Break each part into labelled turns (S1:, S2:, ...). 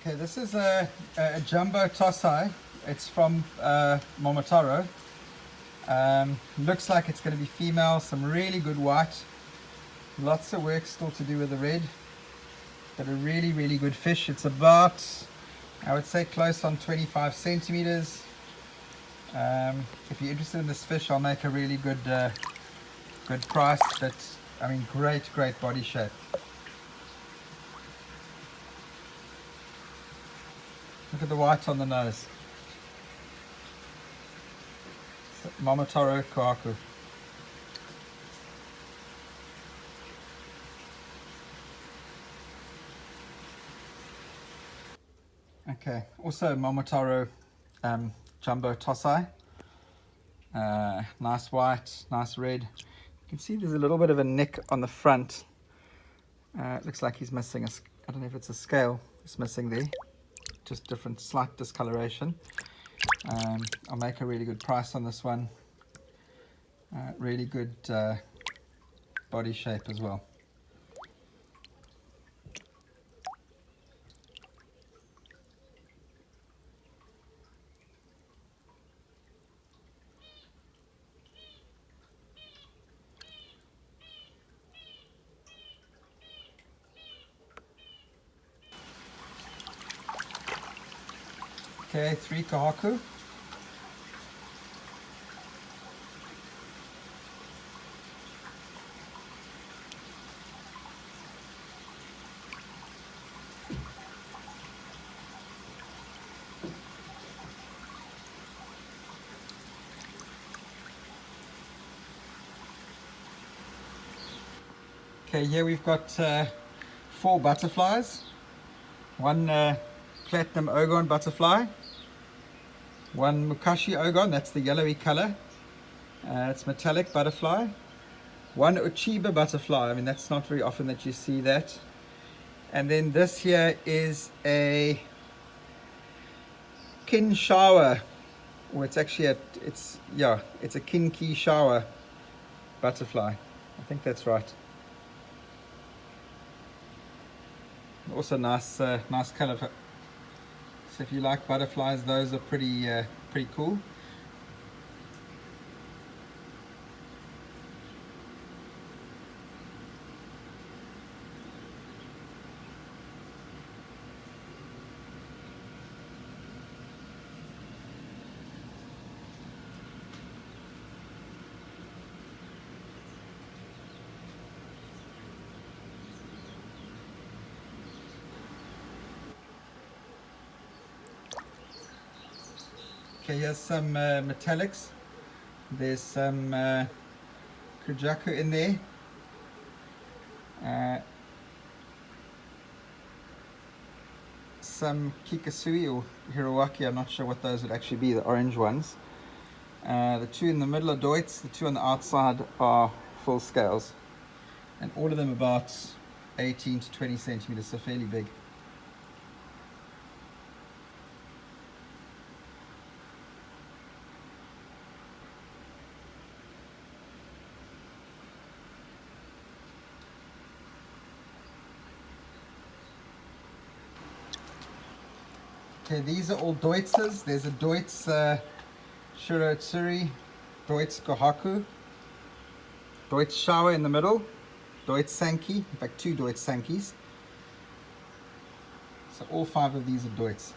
S1: Okay, this is a jumbo tosai. It's from Momotaro. Looks like it's going to be female, some really good white. Lots of work still to do with the red, but a really, really good fish. It's about, I would say, close on 25 centimeters. If you're interested in this fish, I'll make a really good price. But I mean, great body shape. Look at the white on the nose. Momotaro Kohaku. Okay, also Momotaro jumbo tosai. Nice white, nice red. You can see there's a little bit of a nick on the front. It looks like he's missing I don't know if it's a scale it's missing there. Just different, slight discoloration. I'll make a really good price on this one. Really good body shape as well. Okay, 3 Kohaku. Okay, here we've got 4 butterflies. One platinum ogon butterfly. One mukashi ogon, that's the yellowy color. It's metallic butterfly. One Uchiba butterfly, I mean that's not very often that you see that. And then this here is a Kinshawa, or it's actually it's a Kinshawa butterfly. I think that's right. Also nice color. So if you like butterflies, those are pretty cool. Okay, here's some metallics. There's some Kujaku in there. Some Kikasui or Hirawaki, I'm not sure what those would actually be, the orange ones. The 2 in the middle are Deutz, the 2 on the outside are full scales. And all of them about 18 to 20 centimeters, so fairly big. Okay, these are all Deutzes. There's a Deutz Shirotsuri, Deutz Kohaku, Deutz Shower in the middle, Deutz Sanki, in fact 2 Deutz Sankis. So all 5 of these are Deutz.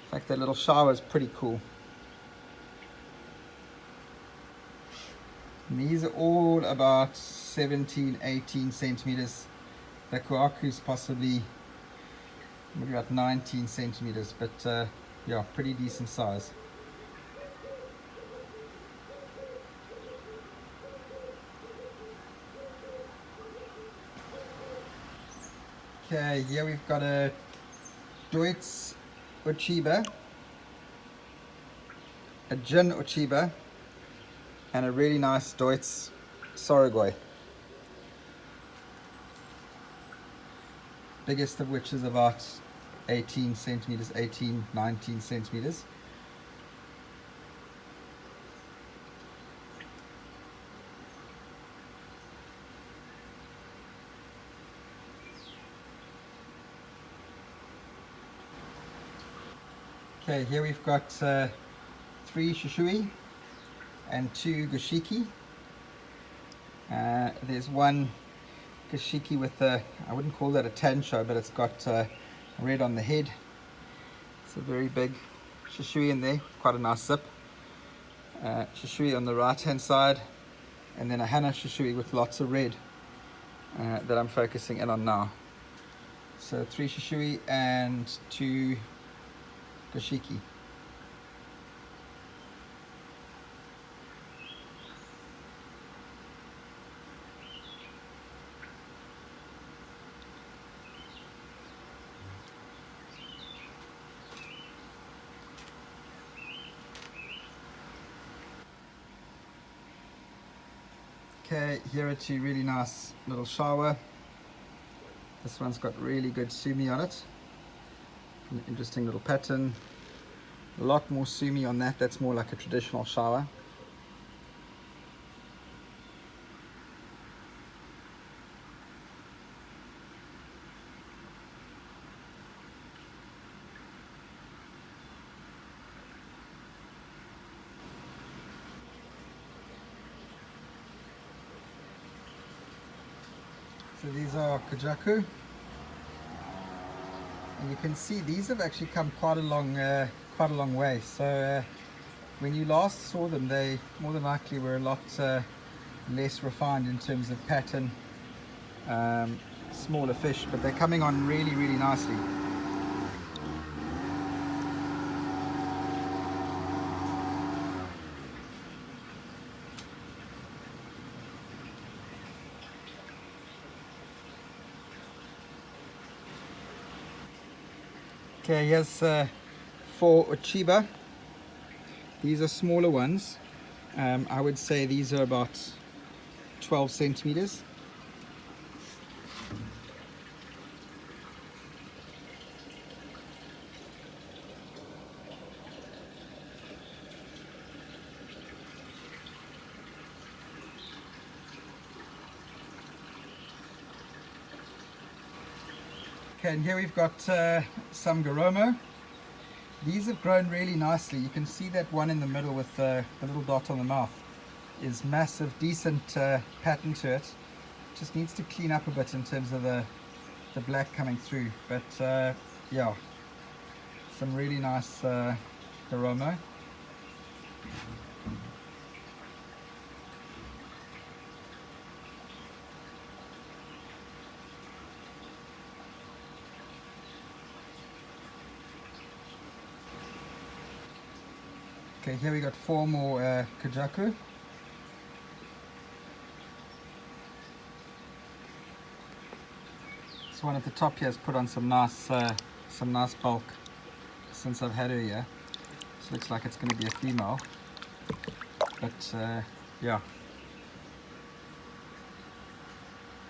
S1: In fact, that little shower is pretty cool. And these are all about 17, 18 centimeters. The Kohaku is possibly maybe about 19 centimeters, but yeah, pretty decent size. Okay, here we've got a Deutz Uchiba, a Jin Uchiba, and a really nice Deutz Sorogoi. Biggest of which is about 18 centimeters, 18, 19 centimeters. Okay, here we've got 3 shishui and 2 goshiki. There's one goshiki with a, I wouldn't call that a tancho, but it's got red on the head. It's a very big shishui in there, quite a nice zip. Shishui on the right hand side, and then a hana shishui with lots of red that I'm focusing in on now. So 3 shishui and 2 goshiki. Okay, here are 2 really nice little shower. This one's got really good sumi on it. An interesting little pattern. A lot more sumi on that. That's more like a traditional shower. So these are kajaku, and you can see these have actually come quite a long way. So when you last saw them, they more than likely were a lot less refined in terms of pattern, smaller fish, but they're coming on really nicely. Okay, here's 4 Ochiba. These are smaller ones. I would say these are about 12 centimeters. Okay, and here we've got some Garomo. These have grown really nicely. You can see that one in the middle with the little dot on the mouth is massive, decent pattern to it. Just needs to clean up a bit in terms of the black coming through. But yeah, some really nice Garomo. Okay, here we got 4 more kajaku. This one at the top here has put on some nice bulk since I've had her here. This looks like it's going to be a female, but yeah,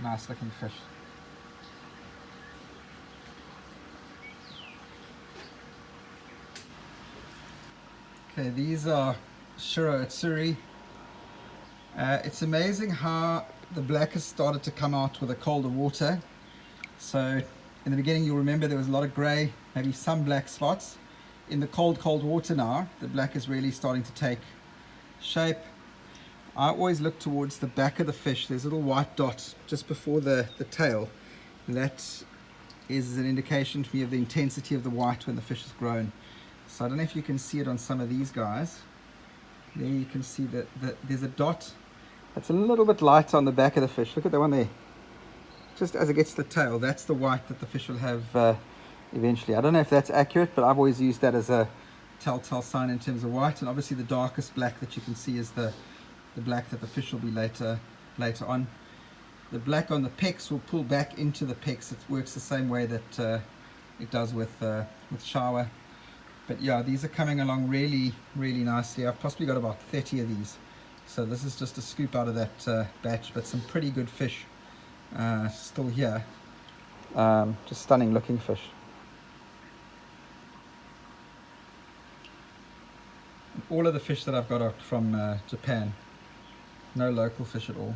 S1: nice looking fish. Okay, these are Shiro Utsuri. It's amazing how the black has started to come out with the colder water. So in the beginning, you'll remember there was a lot of grey, maybe some black spots. In the cold water now, the black is really starting to take shape. I always look towards the back of the fish. There's a little white dot just before the tail. And that is an indication to me of the intensity of the white when the fish has grown. So I don't know if you can see it on some of these guys. There you can see that there's a dot that's a little bit lighter on the back of the fish. Look at that one there. Just as it gets to the tail, that's the white that the fish will have eventually. I don't know if that's accurate, but I've always used that as a telltale sign in terms of white. And obviously the darkest black that you can see is the black that the fish will be later on. The black on the pecks will pull back into the pecks. It works the same way that it does with shower. But yeah, these are coming along really nicely. I've possibly got about 30 of these. So this is just a scoop out of that batch, but some pretty good fish still here. Just stunning looking fish. All of the fish that I've got are from Japan. No local fish at all.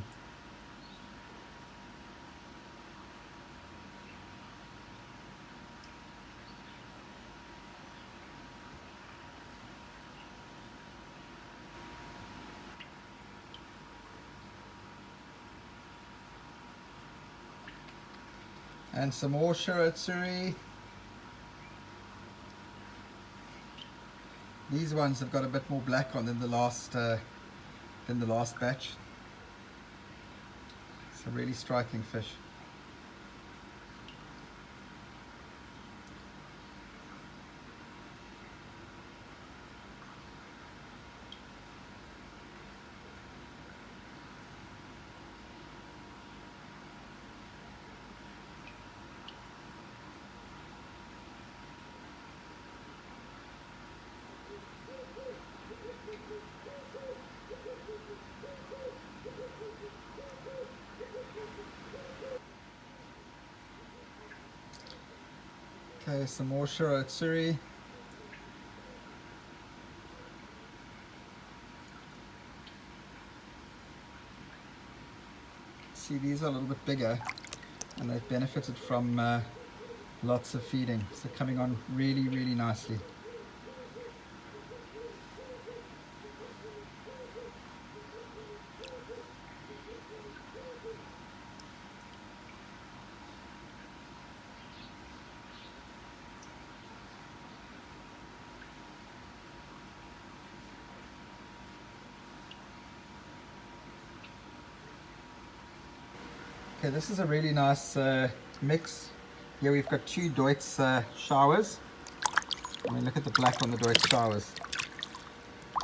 S1: And some more shiratsuri. These ones have got a bit more black on than the last batch. It's a really striking fish. Okay, some more shiratsuri. See, these are a little bit bigger and they've benefited from lots of feeding. So coming on really, really nicely. Okay, this is a really nice mix. Here we've got two Deutz showers. I mean, look at the black on the Deutz showers.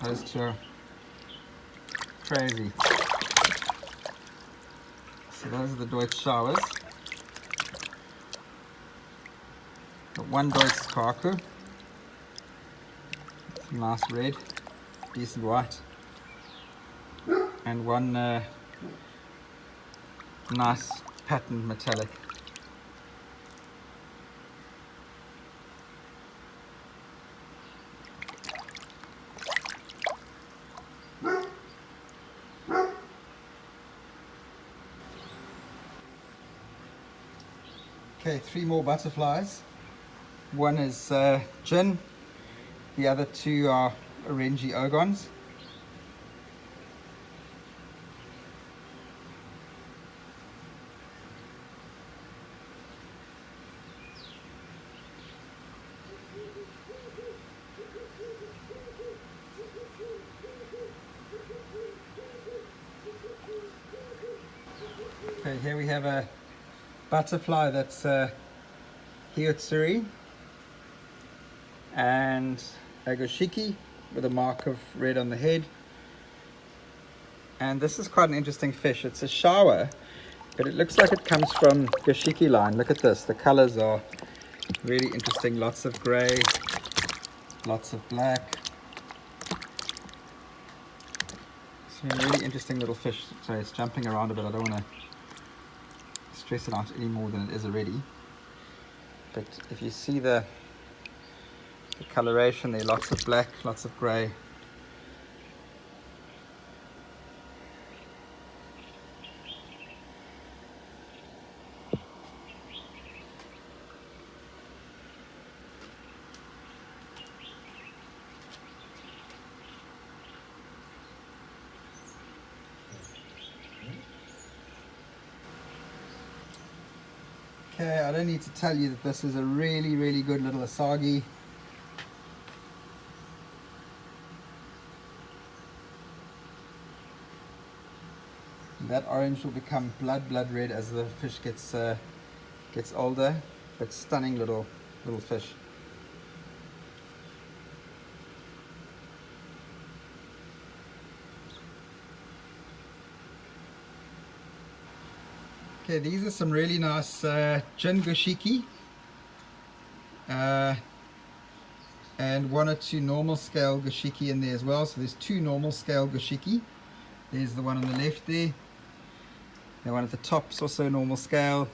S1: Those two are crazy. So those are the Deutz showers. Got one Deutz kaku. Some nice red, decent white. And one nice patterned metallic. Okay, three more butterflies. One is gin, the other two are orangey ogons. Okay, here we have a butterfly that's Hiotsuri and a Goshiki with a mark of red on the head. And this is quite an interesting fish. It's a shower, but it looks like it comes from Goshiki line. Look at this, the colors are really interesting. Lots of gray, lots of black. It's a really interesting little fish. Sorry, it's jumping around a bit. I don't want to stress it out any more than it is already. But if you see the coloration there, lots of black, lots of grey. Okay, I don't need to tell you that this is a really, really good little asagi. That orange will become blood red as the fish gets older, but stunning little fish. Okay, these are some really nice gin goshiki and one or two normal scale goshiki in there as well. So there's two normal scale goshiki. There's the one on the left there. The one at the top is also normal scale.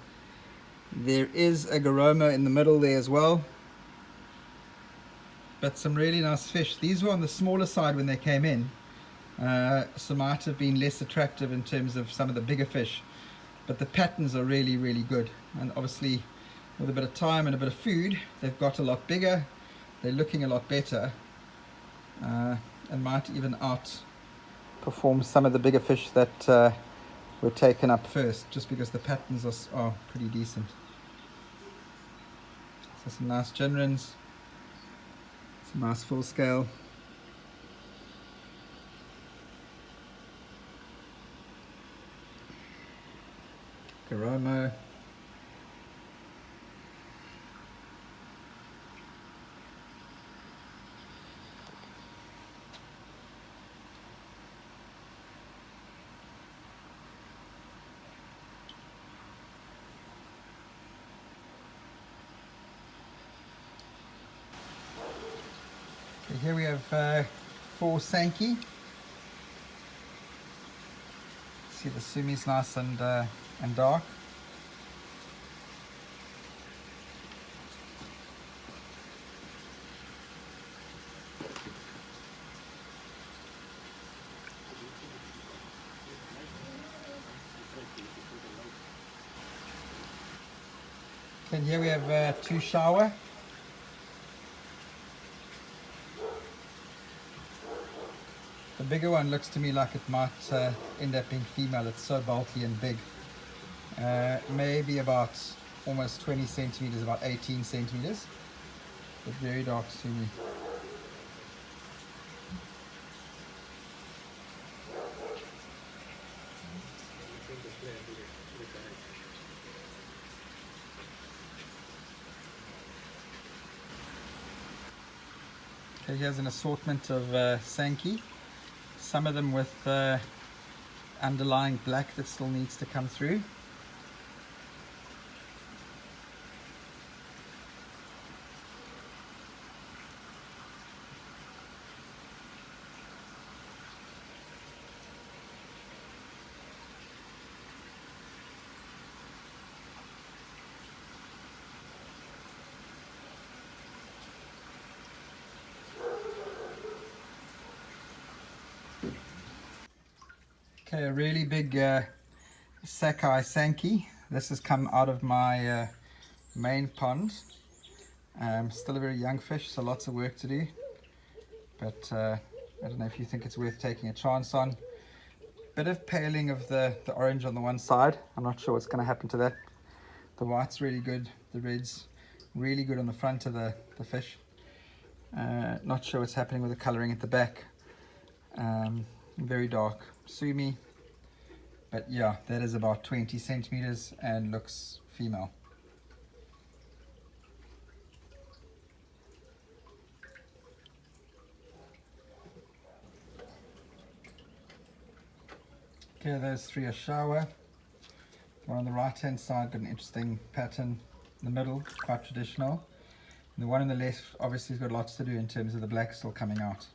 S1: There is a garoma in the middle there as well. But some really nice fish. These were on the smaller side when they came in. So might have been less attractive in terms of some of the bigger fish. But the patterns are really, really good. And obviously, with a bit of time and a bit of food, they've got a lot bigger. They're looking a lot better. And might even outperform some of the bigger fish that were taken up first, just because the patterns are pretty decent. So some nice Jinrins, some nice full scale. Garomo. Okay, here we have 4 Sankey. See the sumi's nice and dark. Okay, and here we have 2 Shower. The bigger one looks to me like it might end up being female. It's so bulky and big. Maybe about almost 20 centimeters, about 18 centimeters, but very dark sumi. Okay, here's an assortment of Sankey. Some of them with underlying black that still needs to come through. Okay, a really big Sakai Sankey. This has come out of my main pond. Still a very young fish, so lots of work to do. But I don't know if you think it's worth taking a chance on. Bit of paling of the orange on the one side. I'm not sure what's going to happen to that. The white's really good. The red's really good on the front of the fish. Not sure what's happening with the colouring at the back. Very dark sumi, but yeah, that is about 20 centimeters and looks female. Okay, those 3 are Shower. The one on the right hand side got an interesting pattern in the middle, quite traditional. And the one on the left obviously has got lots to do in terms of the black still coming out.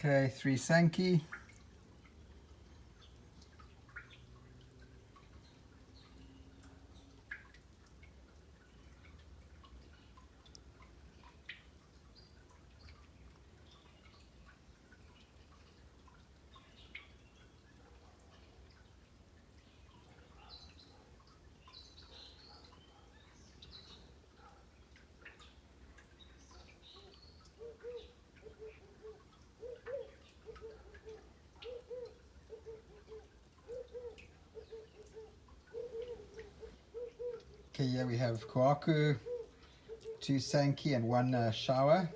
S1: Okay, 3 Sankey. Okay, yeah, we have Koaku, 2 Sankey and 1 Shower.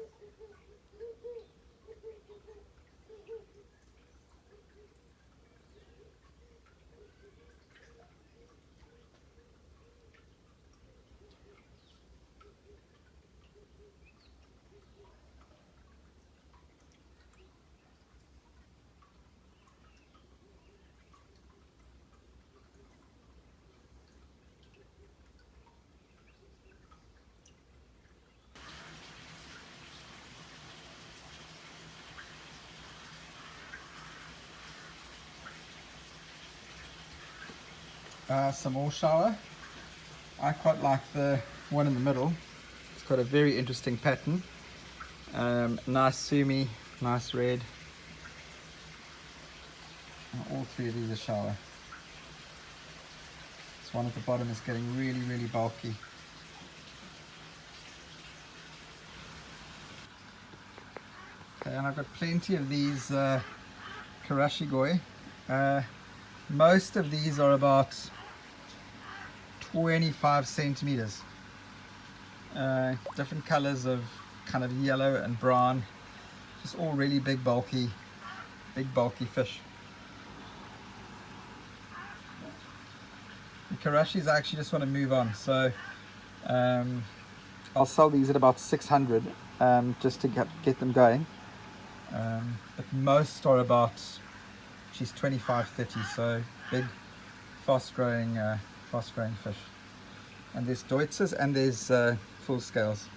S1: Some more Shower. I quite like the one in the middle. It's got a very interesting pattern. Nice sumi, nice red. And all three of these are shower. This one at the bottom is getting really, really bulky. Okay, and I've got plenty of these karashigoi. Most of these are about 25 centimeters. Different colors of kind of yellow and brown. Just all really big bulky fish. The karashis I actually just want to move on, so I'll sell these at about 600 just to get them going. But most are about 25, 30, so big, fast growing fish. And there's Deutzes and there's full scales.